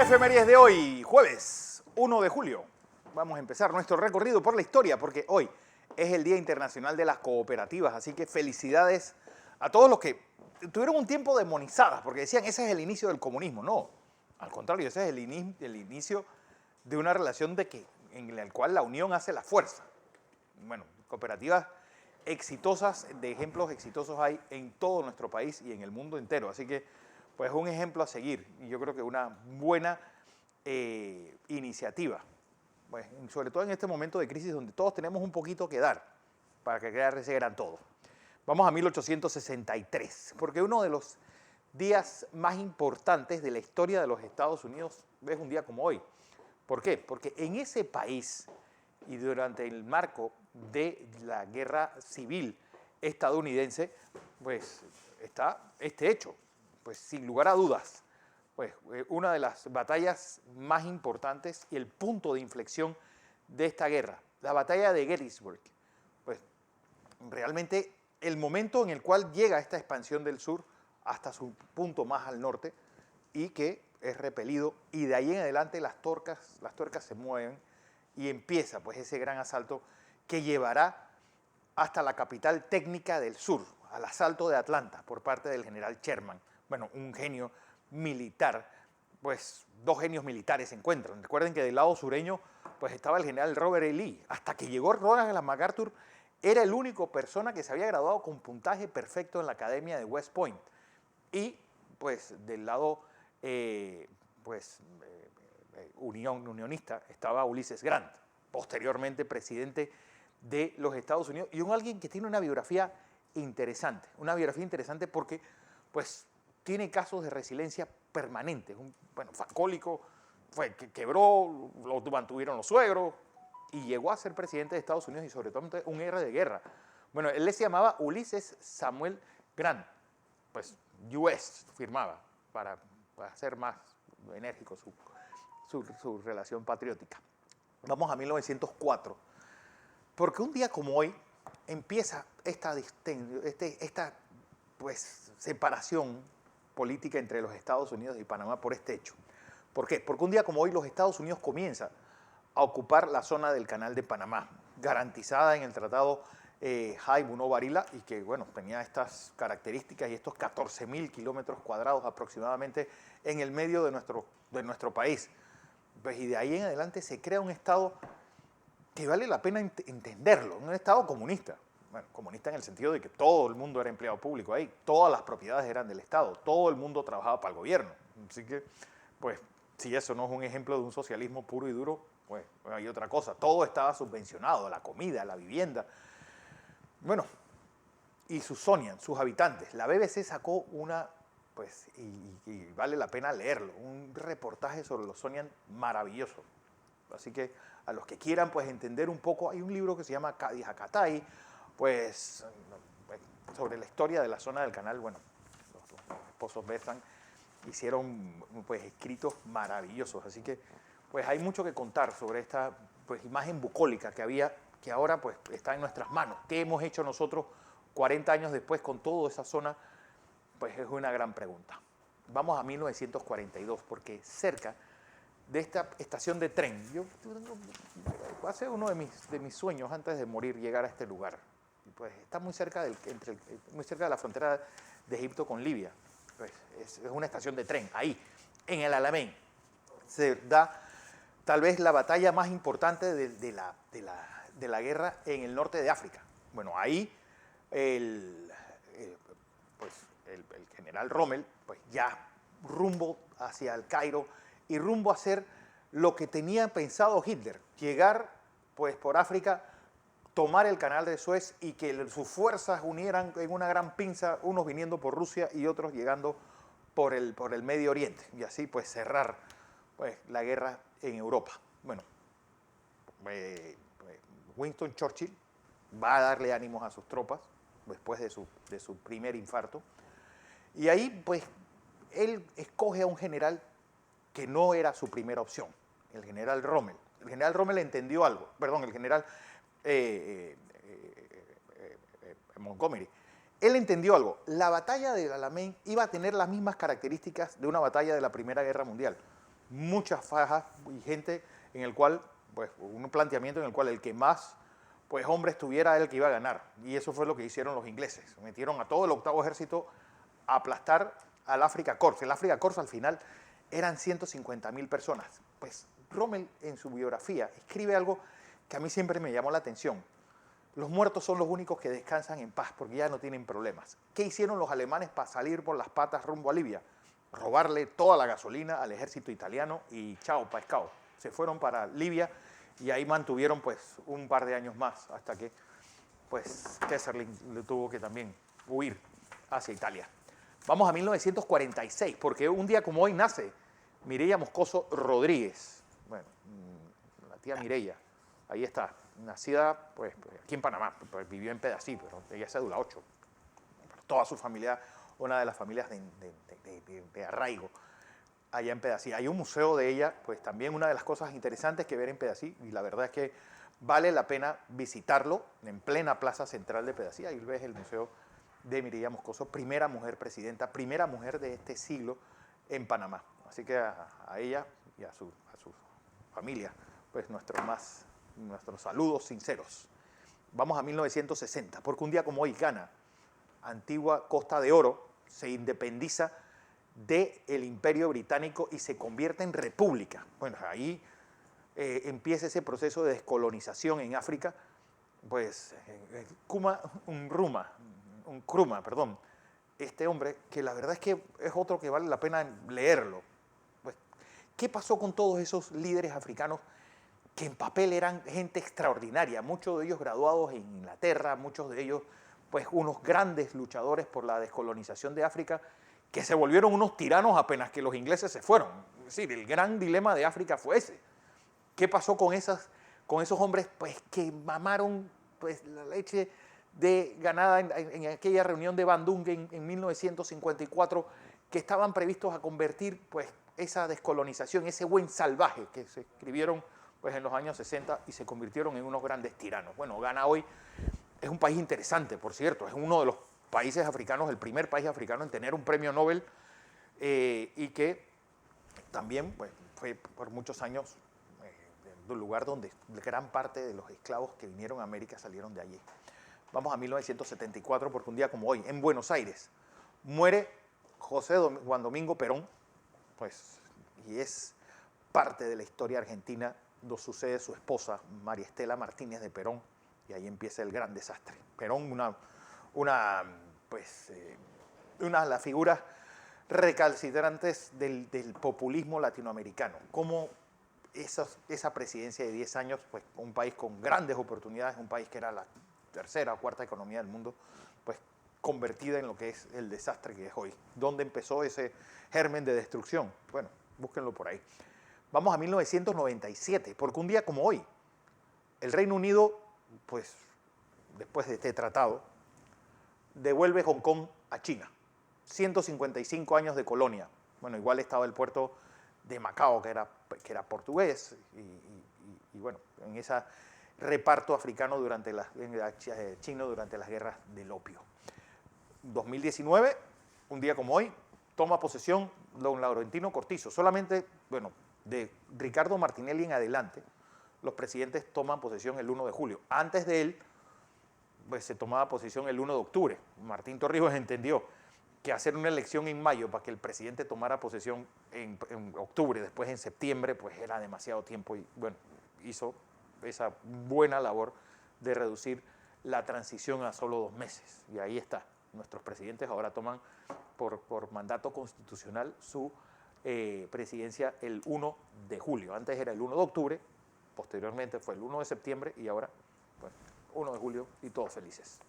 Efemérides de hoy, jueves 1 de julio. Vamos a empezar nuestro recorrido por la historia porque hoy es el Día Internacional de las Cooperativas, así que felicidades a todos los que tuvieron un tiempo demonizadas porque decían ese es el inicio del comunismo. No, al contrario, ese es el inicio de una relación en la cual la unión hace la fuerza. Bueno, cooperativas exitosas, de ejemplos exitosos hay en todo nuestro país y en el mundo entero, así que pues un ejemplo a seguir y yo creo que una buena iniciativa, pues, sobre todo en este momento de crisis donde todos tenemos un poquito que dar para que se gran todo. Vamos a 1863, porque uno de los días más importantes de la historia de los Estados Unidos es un día como hoy. ¿Por qué? Porque en ese país y durante el marco de la guerra civil estadounidense, pues está este hecho, pues sin lugar a dudas, pues una de las batallas más importantes y el punto de inflexión de esta guerra, la batalla de Gettysburg, pues realmente el momento en el cual llega esta expansión del sur hasta su punto más al norte y que es repelido y de ahí en adelante las tuercas se mueven y empieza pues ese gran asalto que llevará hasta la capital técnica del sur, al asalto de Atlanta por parte del general Sherman. Bueno, un genio militar, pues dos genios militares se encuentran. Recuerden que del lado sureño pues estaba el general Robert E. Lee. Hasta que llegó Ronald MacArthur, era el único persona que se había graduado con puntaje perfecto en la Academia de West Point. Y pues del lado unionista estaba Ulysses Grant, posteriormente presidente de los Estados Unidos, y alguien que tiene una biografía interesante porque pues tiene casos de resiliencia permanentes. Bueno, fue alcohólico, quebró, lo mantuvieron los suegros y llegó a ser presidente de Estados Unidos y sobre todo un héroe de guerra. Bueno, él se llamaba Ulysses Samuel Grant, pues US firmaba para hacer más enérgico su relación patriótica. Vamos a 1904, porque un día como hoy empieza esta pues, separación política entre los Estados Unidos y Panamá por este hecho. ¿Por qué? Porque un día como hoy los Estados Unidos comienzan a ocupar la zona del Canal de Panamá, garantizada en el Tratado Hay-Bunó-Varila y que, bueno, tenía estas características y estos 14.000 kilómetros cuadrados aproximadamente en el medio de nuestro país. Pues, y de ahí en adelante se crea un Estado que vale la pena entenderlo, un Estado comunista. Bueno, comunista en el sentido de que todo el mundo era empleado público ahí, todas las propiedades eran del Estado, todo el mundo trabajaba para el gobierno. Así que, pues, si eso no es un ejemplo de un socialismo puro y duro, pues hay otra cosa. Todo estaba subvencionado, la comida, la vivienda. Bueno, y sus habitantes. La BBC sacó pues, y vale la pena leerlo, un reportaje sobre los Sonian maravilloso. Así que a los que quieran pues entender un poco, hay un libro que se llama Kadijakatai, pues sobre la historia de la zona del canal. Bueno, los esposos Bethan hicieron pues escritos maravillosos, así que pues hay mucho que contar sobre esta pues imagen bucólica que había, que ahora pues está en nuestras manos. ¿Qué hemos hecho nosotros 40 años después con toda esa zona? Pues es una gran pregunta. Vamos a 1942, porque cerca de esta estación de tren, va a ser uno de mis sueños antes de morir, llegar a este lugar. Y pues está muy cerca, muy cerca de la frontera de Egipto con Libia. Pues es una estación de tren, ahí, en el Alamein. Se da tal vez la batalla más importante de la guerra en el norte de África. Bueno, ahí el general Rommel, pues ya rumbo hacia el Cairo y rumbo a hacer lo que tenía pensado Hitler, llegar pues por África, tomar el canal de Suez y que sus fuerzas unieran en una gran pinza, unos viniendo por Rusia y otros llegando por el Medio Oriente, y así pues cerrar pues, la guerra en Europa. Bueno, Winston Churchill va a darle ánimos a sus tropas después de su primer infarto, y ahí pues él escoge a un general que no era su primera opción, el general Rommel. El general Rommel entendió algo, perdón, el general Montgomery. Él entendió algo, la batalla del Alamein iba a tener las mismas características de una batalla de la Primera Guerra Mundial. muchas fajas y gente en el cual, pues un planteamiento en el cual el que más pues hombres tuviera era el que iba a ganar. Y eso fue lo que hicieron los ingleses. Metieron a todo el octavo ejército a aplastar al Afrika Korps. El Afrika Korps al final eran 150.000 personas. Pues Rommel en su biografía escribe algo que a mí siempre me llamó la atención. Los muertos son los únicos que descansan en paz porque ya no tienen problemas. ¿Qué hicieron los alemanes para salir por las patas rumbo a Libia? Robarle toda la gasolina al ejército italiano y chao, pescado. Se fueron para Libia y ahí mantuvieron pues un par de años más hasta que pues Kesselring le tuvo que también huir hacia Italia. Vamos a 1946, porque un día como hoy nace Mireya Moscoso Rodríguez. Bueno, la tía Mireya, ahí está, nacida pues aquí en Panamá, pues, vivió en Pedací, pero ella es cédula 8. Toda su familia, una de las familias de arraigo allá en Pedací. Hay un museo de ella, pues también una de las cosas interesantes que ver en Pedací, y la verdad es que vale la pena visitarlo en plena plaza central de Pedací. Ahí ves el museo de Mireya Moscoso, primera mujer presidenta, primera mujer de este siglo en Panamá. Así que a ella y a su familia, pues nuestros saludos sinceros. Vamos a 1960, porque un día como hoy Ghana, antigua Costa de Oro, se independiza del Imperio Británico y se convierte en república. Bueno, ahí empieza ese proceso de descolonización en África, pues Nkrumah, este hombre, que la verdad es que es otro que vale la pena leerlo. Pues, ¿qué pasó con todos esos líderes africanos que en papel eran gente extraordinaria? Muchos de ellos graduados en Inglaterra, muchos de ellos pues unos grandes luchadores por la descolonización de África, que se volvieron unos tiranos apenas que los ingleses se fueron. Es decir, el gran dilema de África fue ese. ¿Qué pasó con esos hombres pues, que mamaron pues, la leche ganada en aquella reunión de Bandung en 1954, que estaban previstos a convertir pues, esa descolonización, ese buen salvaje que se escribieron pues, en los años 60 y se convirtieron en unos grandes tiranos? Bueno, Ghana hoy es un país interesante, por cierto, es uno de los países africanos, el primer país africano en tener un premio Nobel y que también pues, fue por muchos años el lugar donde gran parte de los esclavos que vinieron a América salieron de allí. Vamos a 1974, porque un día como hoy, en Buenos Aires, muere Juan Domingo Perón, pues, y es parte de la historia argentina, donde sucede su esposa, María Estela Martínez de Perón, y ahí empieza el gran desastre. Perón, una de las figuras recalcitrantes del populismo latinoamericano. Cómo esa presidencia de 10 años, pues un país con grandes oportunidades, un país que era la tercera o cuarta economía del mundo, pues convertida en lo que es el desastre que es hoy. ¿Dónde empezó ese germen de destrucción? Bueno, búsquenlo por ahí. Vamos a 1997, porque un día como hoy, el Reino Unido, pues después de este tratado, devuelve Hong Kong a China. 155 años de colonia. Bueno, igual estaba el puerto de Macao, que era portugués, y bueno, en ese reparto africano chino durante las guerras del opio. 2019, un día como hoy, toma posesión don Laurentino Cortizo. Solamente, bueno, de Ricardo Martinelli en adelante, los presidentes toman posesión el 1 de julio. Antes de él, pues se tomaba posesión el 1 de octubre. Martín Torrijos entendió que hacer una elección en mayo para que el presidente tomara posesión en octubre, después en septiembre, pues era demasiado tiempo y bueno, hizo esa buena labor de reducir la transición a solo 2 meses. Y ahí está, nuestros presidentes ahora toman por mandato constitucional su presidencia el 1 de julio. Antes era el 1 de octubre, posteriormente fue el 1 de septiembre y ahora, pues, 1 de julio y todos felices.